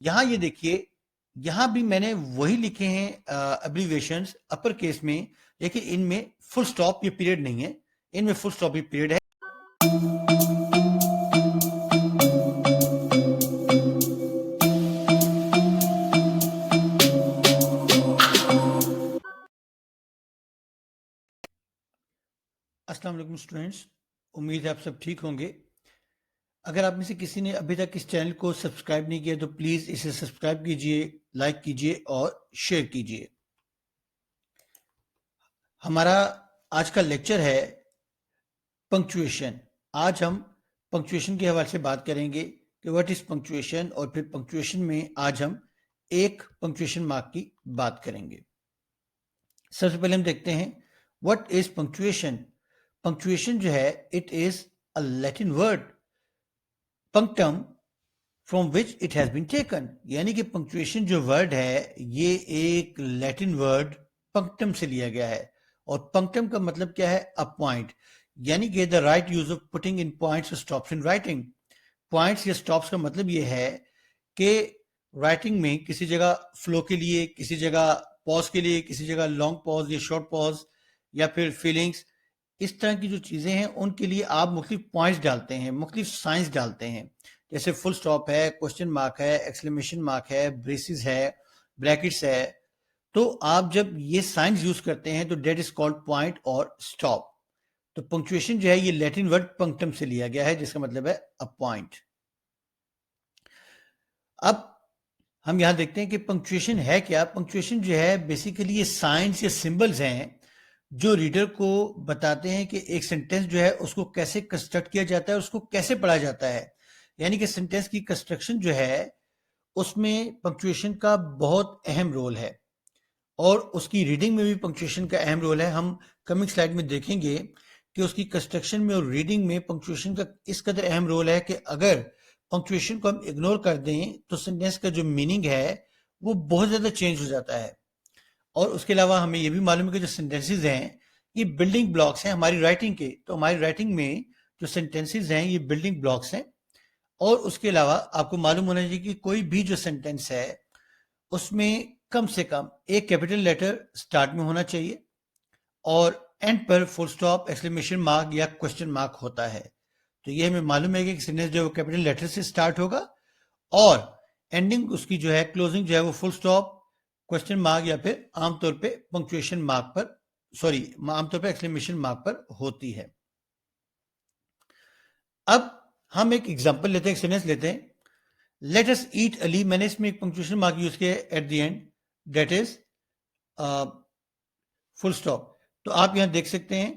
यहाँ ये देखिए, यहाँ भी मैंने वही लिखे हैं एब्रीविएशंस अपर केस में, लेकिन इनमें फुल स्टॉप ये पीरियड नहीं है, इनमें फुल स्टॉप ये पीरियड है। अस्सलाम वालेकुम स्टूडेंट्स, उम्मीद है आप सब ठीक होंगे। अगर आप में से किसी ने अभी तक इस चैनल को सब्सक्राइब नहीं किया तो प्लीज इसे सब्सक्राइब कीजिए, लाइक कीजिए और शेयर कीजिए। हमारा आज का लेक्चर है पंक्चुएशन। आज हम पंक्चुएशन के हवाले से बात करेंगे कि व्हाट इज पंक्चुएशन, और फिर पंक्चुएशन में आज हम एक पंक्चुएशन मार्क की बात करेंगे। सबसे पहले हम देखते हैं व्हाट इज पंक्चुएशन। पंक्चुएशन जो है, it is a Latin word punctum from which it has been taken, यानी कि पंक्चुएशन जो वर्ड है ये एक लैटिन वर्ड पंक्टम से लिया गया है। और पंक्टम का मतलब क्या है? अ पॉइंट, यानी कि the right use of putting in points और स्टॉप्स इन राइटिंग। पॉइंट्स या स्टॉप्स का मतलब ये है कि राइटिंग में किसी जगह फ्लो के लिए, किसी जगह पॉज के लिए, किसी जगह लॉन्ग पॉज या शॉर्ट पॉज, या फिर फीलिंग्स, इस तरह की जो चीजें हैं उनके लिए आप मुख्तलिफ पॉइंट्स डालते हैं, मुख्तलिफ साइंस डालते हैं। जैसे फुल स्टॉप है, क्वेश्चन मार्क है, एक्सक्लेमेशन मार्क है, ब्रेसिस है, ब्रैकेट्स है। तो आप जब ये साइंस यूज करते हैं तो डेट इज कॉल्ड पॉइंट और स्टॉप। तो पंक्चुएशन जो है ये लैटिन वर्ड पंक्टम से लिया गया है, जिसका मतलब है अ पॉइंट। अब हम यहां देखते हैं कि पंक्चुएशन है क्या। पंक्चुएशन जो है बेसिकली ये साइंस या सिंबल्स हैं जो रीडर को बताते हैं कि एक सेंटेंस जो है उसको कैसे कंस्ट्रक्ट किया जाता है, उसको कैसे पढ़ा जाता है। यानी कि सेंटेंस की कंस्ट्रक्शन जो है उसमें पंक्चुएशन का बहुत अहम रोल है, और उसकी रीडिंग में भी पंक्चुएशन का अहम रोल है। हम कमिंग स्लाइड में देखेंगे कि उसकी कंस्ट्रक्शन में और रीडिंग में पंक्चुएशन का इस कदर अहम रोल है कि अगर पंक्चुएशन को हम इग्नोर कर दें तो सेंटेंस का जो मीनिंग है वो बहुत ज्यादा चेंज हो जाता है। और उसके अलावा हमें यह भी मालूम है कि जो सेंटेंसेस हैं ये बिल्डिंग ब्लॉक्स हैं हमारी राइटिंग के। तो हमारी राइटिंग में जो सेंटेंसेस हैं ये बिल्डिंग ब्लॉक्स हैं। और उसके अलावा आपको मालूम होना चाहिए कि कोई भी जो सेंटेंस है उसमें कम से कम एक कैपिटल लेटर स्टार्ट में होना चाहिए, और एंड पर फुल स्टॉप, एक्सक्लेमेशन मार्क या क्वेश्चन मार्क होता है। तो ये हमें मालूम है कि सेंटेंस जो है वो कैपिटल लेटर से स्टार्ट होगा, और एंडिंग उसकी जो है, क्लोजिंग जो है वो फुल स्टॉप, क्वेश्चन मार्क या फिर आमतौर पे पंक्चुएशन मार्क पर, सॉरी, आमतौर पे एक्सक्लेमेशन मार्क पर होती है। अब हम एक एग्जांपल लेते हैं, एक सेंटेंस लेते हैं, लेट अस ईट अली। मैंने इसमें एक पंक्चुएशन मार्क यूज किया है at the end, that is full stop. तो आप यहां देख सकते हैं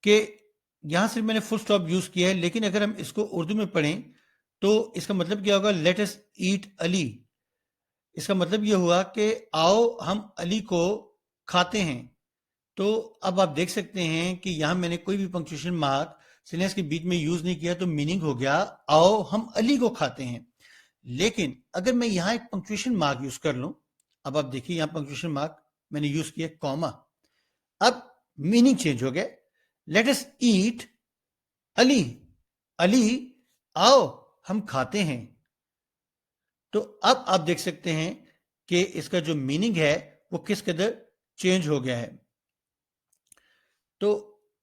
कि यहां सिर्फ मैंने फुल स्टॉप यूज किया है, लेकिन अगर हम इसको उर्दू में पढ़ें तो इसका मतलब क्या होगा? लेट अस ईट अली। इसका मतलब यह हुआ कि आओ हम अली को खाते हैं। तो अब आप देख सकते हैं कि यहां मैंने कोई भी पंक्चुएशन मार्क सेंटेंस के बीच में यूज नहीं किया, तो मीनिंग हो गया आओ हम अली को खाते हैं। लेकिन अगर मैं यहां एक पंक्चुएशन मार्क यूज कर लूं, अब आप देखिए यहां पंक्चुएशन मार्क मैंने यूज किया कॉमा, अब मीनिंग चेंज हो गया। लेट अस ईट अली, अली आओ हम खाते हैं। तो अब आप देख सकते हैं कि इसका जो मीनिंग है वो किस कदर चेंज हो गया है। तो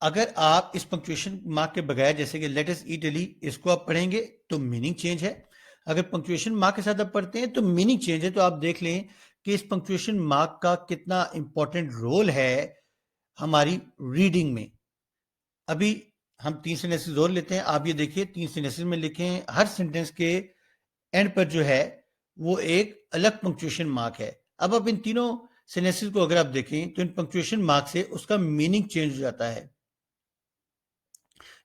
अगर आप इस पंक्चुएशन मार्क के बगैर, जैसे कि लेट अस ईट अली, इसको आप पढ़ेंगे तो मीनिंग चेंज है। अगर पंक्चुएशन मार्क के साथ आप पढ़ते हैं तो मीनिंग चेंज है। तो आप देख लें कि इस पंक्चुएशन मार्क का कितना इंपॉर्टेंट रोल है हमारी रीडिंग में। अभी हम 3 सेंटेंसेस और लेते हैं। आप ये देखिए 3 सेंटेंसेस में लिखे हैं, हर सेंटेंस के एंड पर जो है वो एक अलग पंक्चुएशन मार्क है। अब आप इन तीनों सेंटेंसेस को अगर आप देखें तो इन पंक्चुएशन मार्क से उसका मीनिंग चेंज हो जाता है।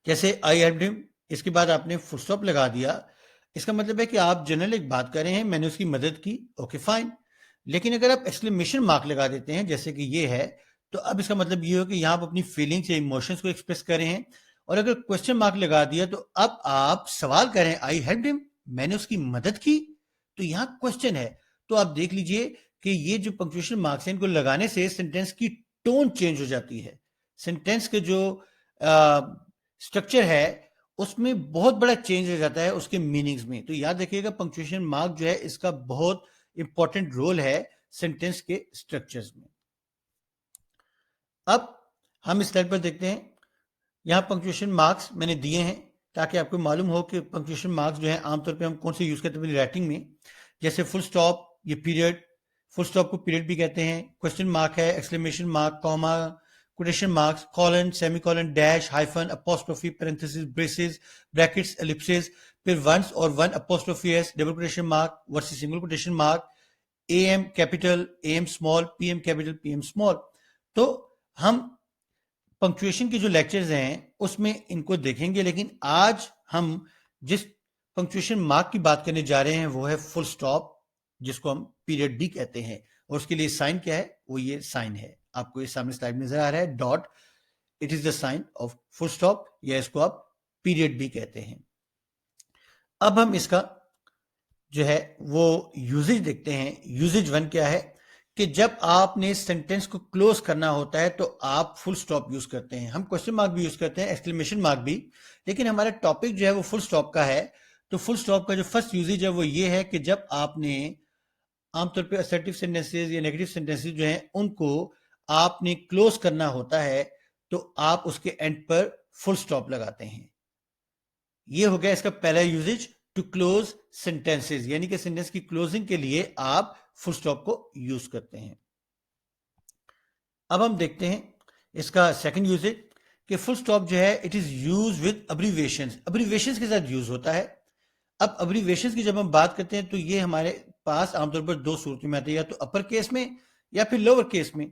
जैसे आई हेल्प्ड हिम, इसके बाद आपने फुल स्टॉप लगा दिया, इसका मतलब है कि आप जनरल एक बात कर रहे हैं, मैंने उसकी मदद की, ओके फाइन। लेकिन अगर आप एक्सक्लेमेशन मार्क लगा देते हैं जैसे कि ये है, तो अब इसका मतलब ये हो कि यहां आप अपनी फीलिंग्स या इमोशंस को एक्सप्रेस कर रहे हैं। और अगर क्वेश्चन मार्क लगा दिया तो अब आप सवाल कर रहे हैं, आई हेल्प्ड हिम, मैंने उसकी मदद की, तो यहां क्वेश्चन है। तो आप देख लीजिए कि ये जो पंक्चुएशन मार्क्स हैं इनको लगाने से सेंटेंस की टोन चेंज हो जाती है। सेंटेंस के जो स्ट्रक्चर है उसमें बहुत बड़ा चेंज हो जाता है उसके मीनिंग्स में। तो याद रखिएगा पंक्चुएशन मार्क जो है इसका बहुत इंपॉर्टेंट रोल है सेंटेंस के स्ट्रक्चर्स में। अब हम इस स्लाइड पर देखते हैं, यहाँ पंक्चुएशन मार्क्स मैंने दिए हैं ताकि आपको मालूम हो कि पंक्चुएशन मार्क्स जो है आमतौर पे हम कौन से यूज करते हैं राइटिंग में। जैसे फुल स्टॉप, ये पीरियड, फुल स्टॉप को पीरियड भी कहते हैं। क्वेश्चन मार्क है, exclamation mark, comma, quotation marks, colon, semicolon, dash, hyphen, apostrophe, parenthesis, braces, brackets, ellipses, फिर वंस और one apostrophe s, double quotation mark versus single quotation mark, M capital, M small, PM capital, PM small. तो हम punctuation के जो lectures हैं उसमें इनको देखेंगे, लेकिन आज हम जिस पंक्चुएशन मार्क की बात करने जा रहे हैं वो है फुल स्टॉप, जिसको हम पीरियड भी कहते हैं। और उसके लिए साइन क्या है, वो ये साइन है, आपको ये सामने स्लाइड में नजर आ रहा है, dot. It is the sign of full stop, या इसको आप पीरियड भी कहते हैं। अब हम इसका जो है वो यूजेज देखते हैं। यूजेज वन क्या है कि जब आपने सेंटेंस को क्लोज करना होता है तो आप फुल स्टॉप यूज करते हैं। हम क्वेश्चन मार्क भी यूज करते हैं, एक्सक्लेमेशन मार्क भी, लेकिन हमारा टॉपिक जो है वो फुल स्टॉप का है। तो फुल स्टॉप का जो फर्स्ट यूजेज है वो ये है कि जब आपने आमतौर पे असर्टिव सेंटेंसेस या नेगेटिव सेंटेंसेस जो हैं उनको आपने क्लोज करना होता है तो आप उसके एंड पर फुल स्टॉप लगाते हैं। ये हो गया इसका पहला यूजेज, टू क्लोज सेंटेंसेस, यानी कि सेंटेंस की क्लोजिंग के लिए आप फुल स्टॉप को यूज करते हैं। अब हम देखते हैं इसका सेकंड यूजेज कि फुल स्टॉप जो है इट इज यूज विद अब्रीविएशंस, अब्रीविएशंस के साथ यूज होता है। अब अब्रीविएशंस की जब हम बात करते हैं तो ये हमारे पास आमतौर पर दो सूरतों में आती है, या तो अपर केस में या फिर लोअर केस में।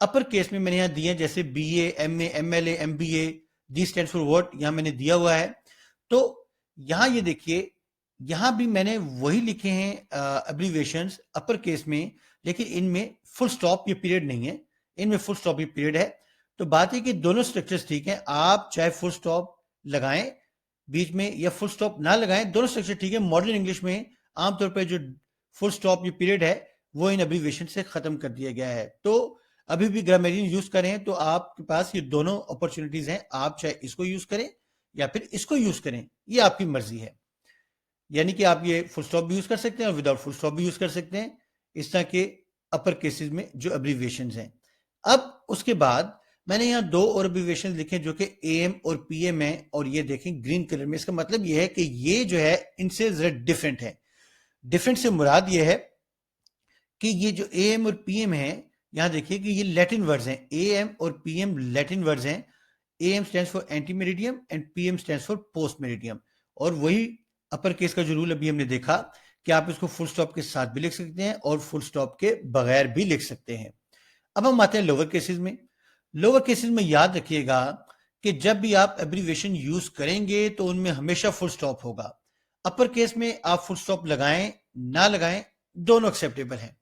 अपर केस में मैंने यहां दिए जैसे BA, MA, MLA, MBA, D stands for what, यहां मैंने दिया हुआ है। तो यहां ये देखिए, यहां भी मैंने वही लिखे हैं अब्रीविएशंस अपर केस में, लेकिन इनमें फुल स्टॉप ये पीरियड नहीं है, इनमें फुल स्टॉप ये पीरियड है। तो बात है कि दोनों स्ट्रक्चर्स ठीक हैं, आप चाहे फुल स्टॉप लगाएं बीच में या फुल स्टॉप ना लगाएं, दोनों स्ट्रक्चर ठीक है। मॉडर्न इंग्लिश में आमतौर पर जो फुल स्टॉप ये पीरियड है वो इन अब्रीविएशन से खत्म कर दिया गया है। तो अभी भी ग्रामेरियन यूज करें तो आपके पास ये दोनों अपॉर्चुनिटीज हैं, आप चाहे इसको यूज करें या फिर इसको यूज करें, ये आपकी मर्जी है। यानी कि आप ये फुल स्टॉप भी यूज कर सकते हैं और विदाउट फुल स्टॉप भी यूज कर सकते हैं, इस तरह के अपर केसेस में जो अब्रीविएशंस हैं। अब उसके बाद मैंने यहाँ दो और अब्रीविएशंस लिखे जो कि AM और PM है, और ये देखें ग्रीन कलर में। इसका मतलब ये है कि ये जो है इनसे जरा डिफरेंट है। डिफरेंट से मुराद ये है कि ये जो AM और PM है, यहां देखिए कि ये लैटिन वर्ड्स हैं। AM और PM लैटिन वर्ड्स हैं। AM stands for anti meridiem and PM stands for post meridiem. और वही अपर केस का जो रूल अभी हमने देखा कि आप इसको फुल स्टॉप के साथ भी लिख सकते हैं और फुल स्टॉप के बगैर भी लिख सकते हैं। अब हम आते हैं लोअर केसेस में। लोअर केसेस में याद रखिएगा कि जब भी आप एब्रीविएशन यूज करेंगे तो उनमें हमेशा फुल स्टॉप होगा। अपर केस में आप फुल स्टॉप लगाएं ना लगाएं दोनों एक्सेप्टेबल हैं,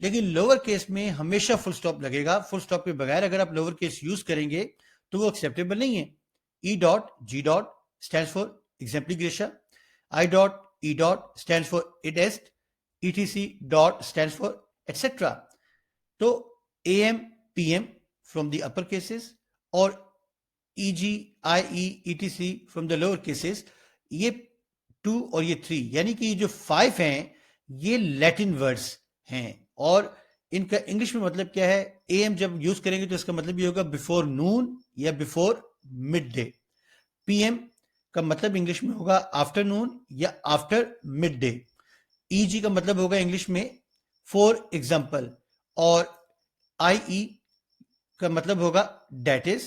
लेकिन लोअर केस में हमेशा फुल स्टॉप लगेगा। फुल स्टॉप के बगैर अगर आप लोअर केस यूज करेंगे तो वो एक्सेप्टेबल नहीं है। E dot G dot stands for exempli gratia, I dot E dot stands for id est, etc dot stands for et cetera. तो AM PM from the upper cases और EG IE etc from the lower cases, ये 2 और ये 3 यानी कि ये जो 5 हैं ये लैटिन वर्ड्स हैं। और इनका इंग्लिश में मतलब क्या है, AM जब यूज करेंगे तो इसका मतलब ये होगा बिफोर नून या बिफोर मिड डे। PM का मतलब इंग्लिश में होगा आफ्टरनून या आफ्टर मिड डे। EG का मतलब होगा इंग्लिश में फॉर एग्जाम्पल, और IE का मतलब होगा डेट इज,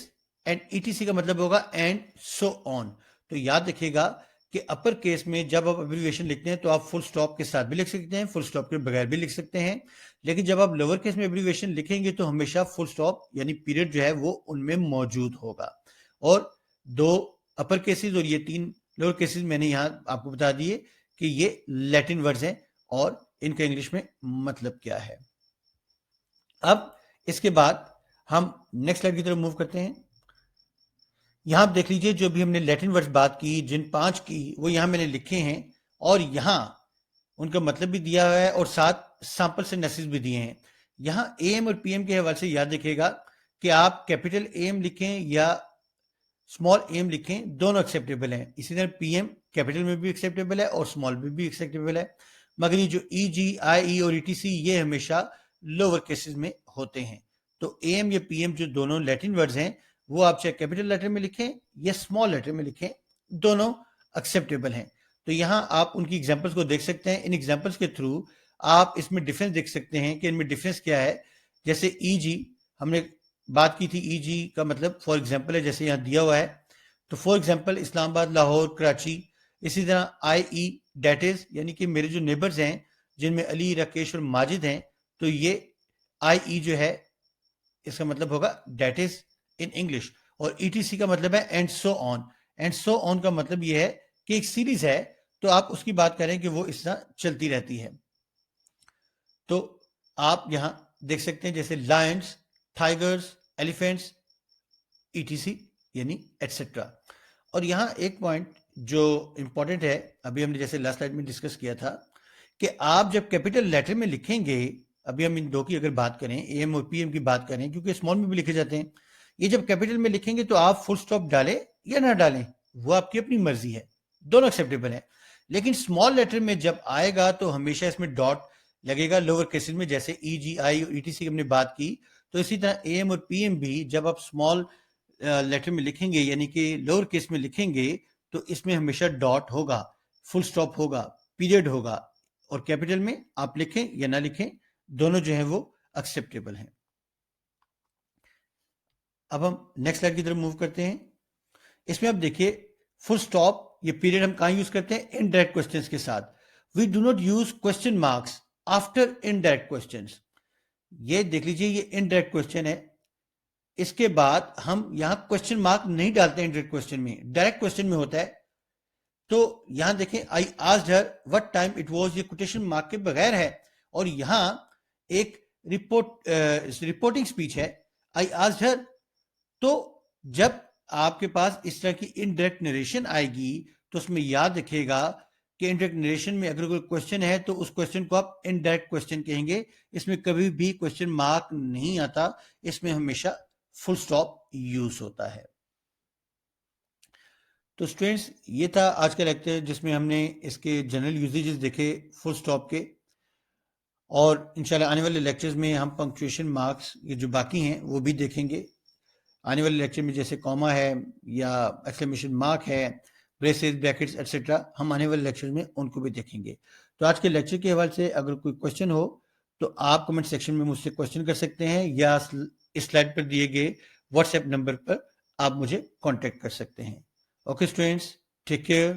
एंड ETC का मतलब होगा एंड सो ऑन। तो याद रखिएगा कि अपर केस में जब आप एब्रीविएशन लिखते हैं तो आप फुल स्टॉप के साथ भी लिख सकते हैं, फुल स्टॉप के बगैर भी लिख सकते हैं, लेकिन जब आप लोअर केस में एब्रीविएशन लिखेंगे तो हमेशा फुल स्टॉप यानी पीरियड जो है वो उनमें मौजूद होगा। और दो अपर केसेस और ये 3 लोअर केसेस मैंने यहां आपको बता दिए कि ये लैटिन वर्ड्स हैं और इनका इंग्लिश में मतलब क्या है। अब इसके बाद हम नेक्स्ट स्लाइड की तरफ मूव करते हैं। यहां आप देख लीजिए जो भी हमने लैटिन वर्ड्स बात की, जिन 5 की, वो यहां मैंने लिखे हैं और यहां उनका मतलब भी दिया हुआ है और साथ सैंपल सेंटेंसेस भी दिए हैं। यहां AM और PM के हवाले से याद रखिएगा कि आप कैपिटल AM लिखें या स्मॉल एम लिखें, दोनों एक्सेप्टेबल हैं। इसी तरह पीएम कैपिटल में भी एक्सेप्टेबल है और स्मॉल में भी एक्सेप्टेबल है, मगर ये जो ई जी, आई ई और ईटीसी ये हमेशा लोअर केसेस में होते हैं। तो एम या पीएम जो दोनों लैटिन वर्ड्स हैं वो आप चाहे कैपिटल लेटर में लिखें या स्मॉल लेटर में लिखें, दोनों एक्सेप्टेबल हैं। तो यहाँ आप उनकी एग्जाम्पल्स को देख सकते हैं। इन एग्जाम्पल्स के थ्रू आप इसमें डिफरेंस देख सकते हैं कि इनमें डिफरेंस क्या है। जैसे ई जी हमने बात की थी, ई जी का मतलब फॉर एग्जाम्पल है, जैसे यहाँ दिया हुआ है। तो फॉर एग्जाम्पल इस्लामाबाद, लाहौर, कराची। इसी तरह आई ई डेट इज, यानी कि मेरे जो नेबर्स हैं जिनमें अली, राकेश और माजिद हैं, तो ये आई ई जो है इसका मतलब होगा डेट इज इन इंग्लिश। और ईटीसी का मतलब है and so on. And so on का मतलब ये है कि एक सीरीज है, तो आप उसकी बात करें कि वो इस तरह चलती रहती है। तो आप यहां देख सकते हैं जैसे लायंस, टाइगर्स, एलिफेंट्स, ईटीसी यानी एटसेट्रा। और यहां एक पॉइंट जो इंपॉर्टेंट है, अभी हमने जैसे लास्ट स्लाइड में डिस्कस किया था कि आप जब कैपिटल लेटर में लिखेंगे, अभी हम इन दो की अगर बात करें, एम और पीएम की बात करें, क्योंकि स्मॉल में भी लिखे जाते हैं, ये जब कैपिटल में लिखेंगे तो आप फुल स्टॉप डालें या ना डालें वो आपकी अपनी मर्जी है, दोनों एक्सेप्टेबल है। लेकिन स्मॉल लेटर में जब आएगा तो हमेशा इसमें डॉट लगेगा लोअर केसेस में, जैसे ई जी, आई और ईटीसी की हमने बात की। तो इसी तरह एम और पीएम भी जब आप स्मॉल लेटर में लिखेंगे यानी कि लोअर केस में लिखेंगे तो इसमें हमेशा डॉट होगा, फुल स्टॉप होगा, पीरियड होगा। और कैपिटल में आप लिखें या ना लिखें, दोनों जो है वो एक्सेप्टेबल हैं। अब हम नेक्स्ट स्लाइड की तरफ मूव करते हैं। इसमें आप देखिए फुल स्टॉप ये पीरियड हम कहां यूज करते हैं, इनडायरेक्ट क्वेश्चंस के साथ। We do not use question marks after indirect questions. ये देख लीजिए, ये इनडायरेक्ट क्वेश्चन है, इसके बाद हम यहां क्वेश्चन मार्क नहीं डालते हैं इनडायरेक्ट क्वेश्चन में, डायरेक्ट क्वेश्चन में होता है। तो यहां देखें, I asked her what time it was, ये कोटेशन मार्क के बगैर है। और यहां एक रिपोर्टिंग स्पीच है, आई आस्क्ड हर। तो जब आपके पास इस तरह की इनडायरेक्ट नरेशन आएगी तो उसमें याद रखिएगा कि इनडायरेक्ट नरेशन में अगर कोई क्वेश्चन है तो उस क्वेश्चन को आप इनडायरेक्ट क्वेश्चन कहेंगे। इसमें कभी भी क्वेश्चन मार्क नहीं आता, इसमें हमेशा फुल स्टॉप यूज होता है। तो स्टूडेंट्स, ये था आज का लेक्चर जिसमें हमने इसके जनरल यूजेजेस देखे फुल स्टॉप के। और इंशाल्लाह आने वाले लेक्चर्स में हम पंक्चुएशन मार्क्स ये जो बाकी हैं वो भी देखेंगे। आने वाले लेक्चर में जैसे कॉमा है या एक्सक्लेमेशन मार्क है, ब्रेसेस, ब्रैकेट्स एटसेट्रा, हम आने वाले लेक्चर में उनको भी देखेंगे। तो आज के लेक्चर के हवाले से अगर कोई क्वेश्चन हो तो आप कमेंट सेक्शन में मुझसे क्वेश्चन कर सकते हैं या इस स्लाइड पर दिए गए व्हाट्सएप नंबर पर आप मुझे कॉन्टेक्ट कर सकते हैं। Okay students, take care.